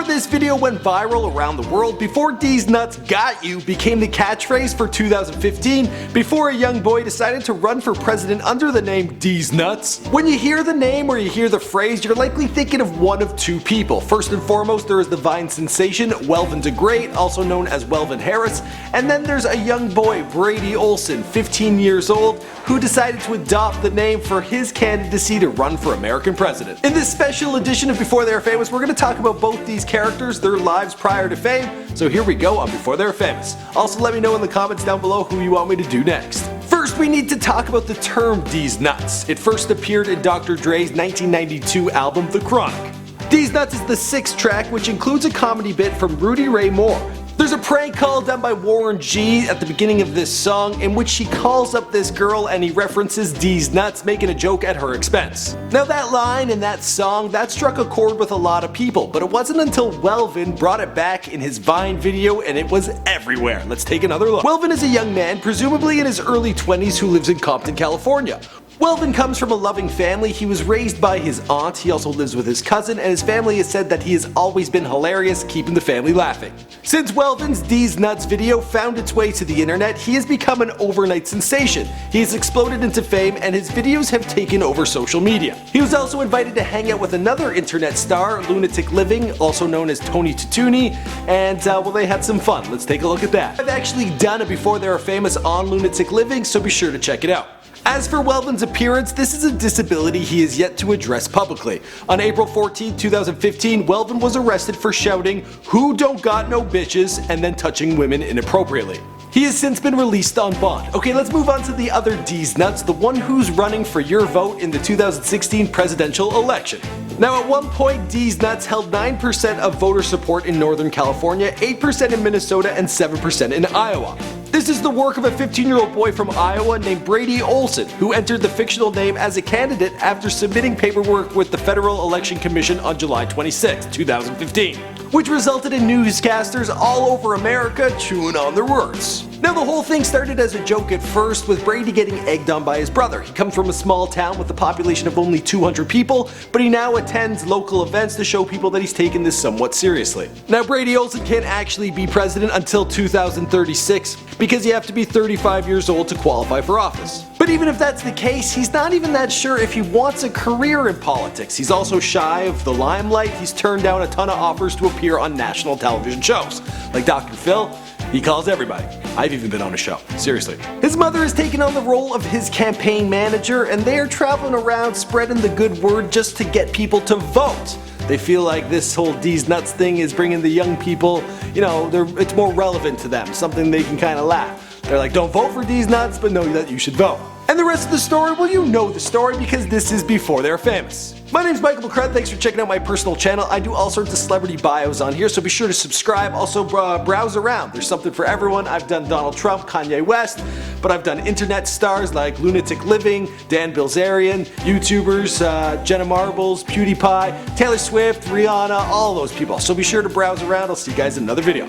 this video went viral around the world, before Deez Nuts Got-You became the catchphrase for 2015, before a young boy decided to run for president under the name Deez Nutz. When you hear the name or you hear the phrase, you're likely thinking of one of two people. First and foremost, there is the Vine sensation WelvenDaGreat, also known as Weleven Harris, and then there's a young boy, Brady Olson, 15 years old, who decided to adopt the name for his candidacy to run for American president. In this special edition of Before They Were Famous, we're going to talk about both these characters, their lives prior to fame, so here we go on Before They Were Famous. Also, let me know in the comments down below who you want me to do next. First, we need to talk about the term Deez Nuts. It first appeared in Dr. Dre's 1992 album The Chronic. Deez Nuts is the 6th track, which includes a comedy bit from Rudy Ray Moore. There's a prank call done by Warren G at the beginning of this song in which he calls up this girl and he references Deez Nuts, making a joke at her expense. Now that line in that song, that struck a chord with a lot of people, but it wasn't until Weleven brought it back in his Vine video and it was everywhere. Let's take another look. Weleven is a young man, presumably in his early 20s, who lives in Compton, California. Weleven comes from a loving family. He was raised by his aunt, he also lives with his cousin, and his family has said that he has always been hilarious, keeping the family laughing. Since Weleven's Deez Nuts video found its way to the internet, he has become an overnight sensation. He has exploded into fame and his videos have taken over social media. He was also invited to hang out with another internet star, Lunatic Living, also known as Tony Tatoonie, and well, they had some fun. Let's take a look at that. I've actually done a Before They Were Famous on Lunatic Living, so be sure to check it out. As for Weleven's appearance, this is a disability he is yet to address publicly. On April 14, 2015, Weleven was arrested for shouting, "Who don't got no bitches," and then touching women inappropriately. He has since been released on bond. Okay, let's move on to the other Deez Nuts, the one who's running for your vote in the 2016 presidential election. Now at one point, Deez Nuts held 9% of voter support in Northern California, 8% in Minnesota, and 7% in Iowa. This is the work of a 15-year-old boy from Iowa named Brady Olson, who entered the fictional name as a candidate after submitting paperwork with the Federal Election Commission on July 26, 2015, which resulted in newscasters all over America chewing on their words. Now the whole thing started as a joke at first, with Brady getting egged on by his brother. He comes from a small town with a population of only 200 people, but he now attends local events to show people that he's taken this somewhat seriously. Now Brady Olson can't actually be president until 2036, because you have to be 35 years old to qualify for office. But even if that's the case, he's not even that sure if he wants a career in politics. He's also shy of the limelight. He's turned down a ton of offers to appear on national television shows. Like Dr. Phil, he calls everybody. I've even been on a show, seriously. His mother has taken on the role of his campaign manager, and they are traveling around spreading the good word just to get people to vote. They feel like this whole Deez Nuts thing is bringing the young people, you know, it's more relevant to them, something they can kind of laugh. They're like, don't vote for Deez Nuts, but know that you should vote. And the rest of the story, well, you know the story because this is Before They Were Famous. My name's Michael McCrud, thanks for checking out my personal channel. I do all sorts of celebrity bios on here, so be sure to subscribe. Also browse around, there's something for everyone. I've done Donald Trump, Kanye West, but I've done internet stars like Lunatic Living, Dan Bilzerian, YouTubers, Jenna Marbles, PewDiePie, Taylor Swift, Rihanna, all those people. So be sure to browse around. I'll see you guys in another video.